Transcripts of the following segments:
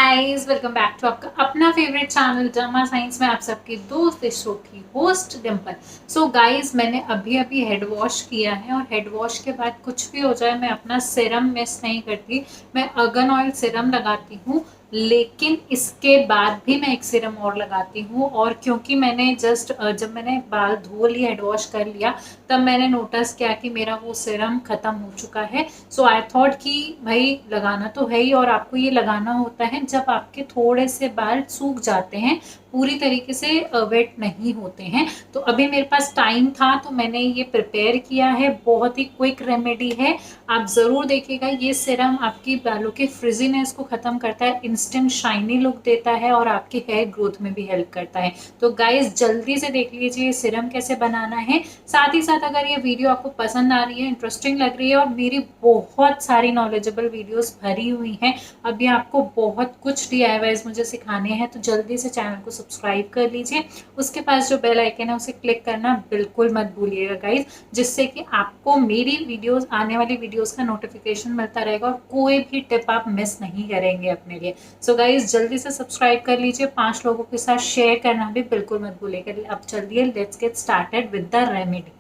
Guys, welcome back to आपका अपना favourite channel drama science में आप सबकी दोस्त इस शो की होस्ट डिम्पल। सो गाइस, मैंने अभी अभी हेड वॉश किया है और हेड वॉश के बाद कुछ भी हो जाए मैं अपना सीरम मिस नहीं करती। मैं अर्गन ऑयल सीरम लगाती हूँ, लेकिन इसके बाद भी मैं एक सीरम और लगाती हूँ। और क्योंकि मैंने जब मैंने बाल धो लिए, हेड वॉश कर लिया, तब मैंने नोटिस किया कि मेरा वो सीरम खत्म हो चुका है। सो आई थॉट कि भाई लगाना तो है ही, और आपको ये लगाना होता है जब आपके थोड़े से बाल सूख जाते हैं, पूरी तरीके से वेट नहीं होते हैं। तो अभी मेरे पास टाइम था तो मैंने ये प्रिपेयर किया है। बहुत ही क्विक रेमेडी है, आप ज़रूर देखिएगा। ये सीरम आपकी बालों के फ्रिजीनेस को ख़त्म करता है, इंस्टेंट शाइनी लुक देता है और आपकी हेयर ग्रोथ में भी हेल्प करता है। तो गाइस, जल्दी से देख लीजिए ये सीरम कैसे बनाना है। साथ ही साथ अगर ये वीडियो आपको पसंद आ रही है, इंटरेस्टिंग लग रही है, और मेरी बहुत सारी नॉलेजेबल वीडियोस भरी हुई हैं, अभी आपको बहुत कुछ DIYs मुझे सिखाने हैं, तो जल्दी से चैनल को सब्सक्राइब कर लीजिए। उसके पास जो बेल आइकन है उसे क्लिक करना बिल्कुल मत भूलिएगा गाइज, जिससे कि आपको मेरी वीडियोस, आने वाली वीडियोस का नोटिफिकेशन मिलता रहेगा और कोई भी टिप आप मिस नहीं करेंगे अपने लिए। सो गाइज, जल्दी से सब्सक्राइब कर लीजिए, 5 लोगों के साथ शेयर करना भी बिल्कुल मत भूलिएगा। अब चलिए, let's get started with the remedy.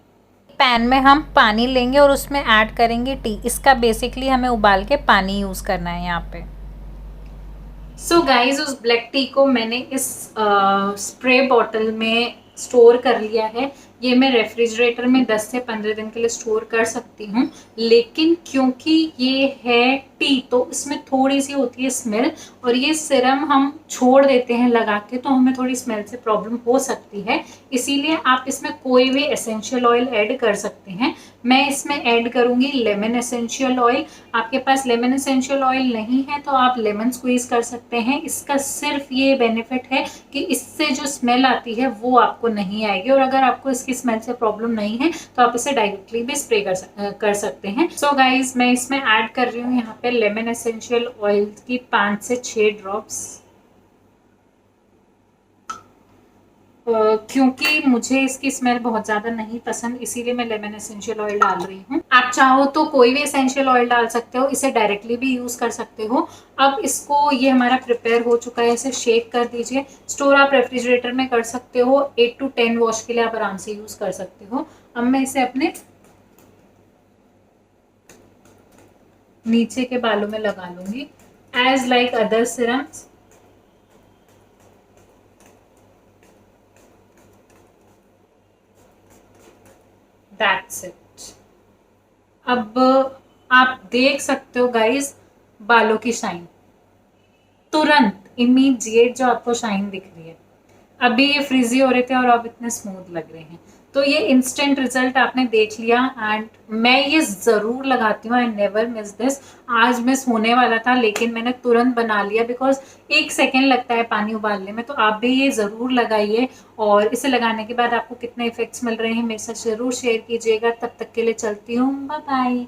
Pan में हम पानी लेंगे और उसमें ऐड करेंगे टी। इसका बेसिकली हमें उबाल के पानी यूज़ करना है यहाँ पे। सो गाइज, उस ब्लैक टी को मैंने इस स्प्रे बॉटल में स्टोर कर लिया है। ये मैं रेफ्रिजरेटर में 10 से 15 दिन के लिए स्टोर कर सकती हूँ, लेकिन क्योंकि ये है टी तो इसमें थोड़ी सी होती है स्मेल, और ये सीरम हम छोड़ देते हैं लगा के, तो हमें थोड़ी स्मेल से प्रॉब्लम हो सकती है। इसीलिए आप इसमें कोई भी एसेंशियल ऑयल ऐड कर सकते हैं। मैं इसमें ऐड करूंगी लेमन एसेंशियल ऑयल। आपके पास लेमन एसेंशियल ऑयल नहीं है तो आप लेमन स्क्वीज कर सकते हैं। इसका सिर्फ ये बेनिफिट है कि इससे जो स्मेल आती है वो आपको नहीं आएगी, और अगर आपको इसकी स्मेल से प्रॉब्लम नहीं है तो आप इसे डायरेक्टली भी स्प्रे कर सकते हैं। सो गाइज, मैं इसमें ऐड कर रही हूँ यहाँ पे लेमन एसेंशियल ऑयल की 5 से 6 ड्रॉप्स। क्योंकि मुझे इसकी स्मेल बहुत ज़्यादा नहीं पसंद, इसीलिए मैं लेमन एसेंशियल ऑयल डाल रही हूँ। आप चाहो तो कोई भी एसेंशियल ऑयल डाल सकते हो, इसे डायरेक्टली भी यूज़ कर सकते हो। अब इसको, ये हमारा प्रिपेयर हो चुका है, इसे शेक कर दीजिए। स्टोर आप रेफ्रिजरेटर में कर सकते हो, 8 to 10 वॉश के लिए आप आराम से यूज़ कर सकते हो। अब मैं इसे अपने नीचे के बालों में लगा लूंगी, as like other serums. That's it. अब आप देख सकते हो गाइस, बालों की शाइन तुरंत इमीडिएट जो आपको शाइन दिख रही है। अभी ये फ्रिजी हो रहे थे और अब इतने स्मूथ लग रहे हैं, तो ये इंस्टेंट रिजल्ट आपने देख लिया। एंड मैं ये ज़रूर लगाती हूँ, आई नेवर मिस दिस। आज मिस होने वाला था लेकिन मैंने तुरंत बना लिया, बिकॉज 1 सेकेंड लगता है पानी उबालने में। तो आप भी ये ज़रूर लगाइए, और इसे लगाने के बाद आपको कितने इफेक्ट्स मिल रहे हैं मेरे साथ ज़रूर शेयर कीजिएगा। तब तक के लिए चलती हूँ, बाय बाय।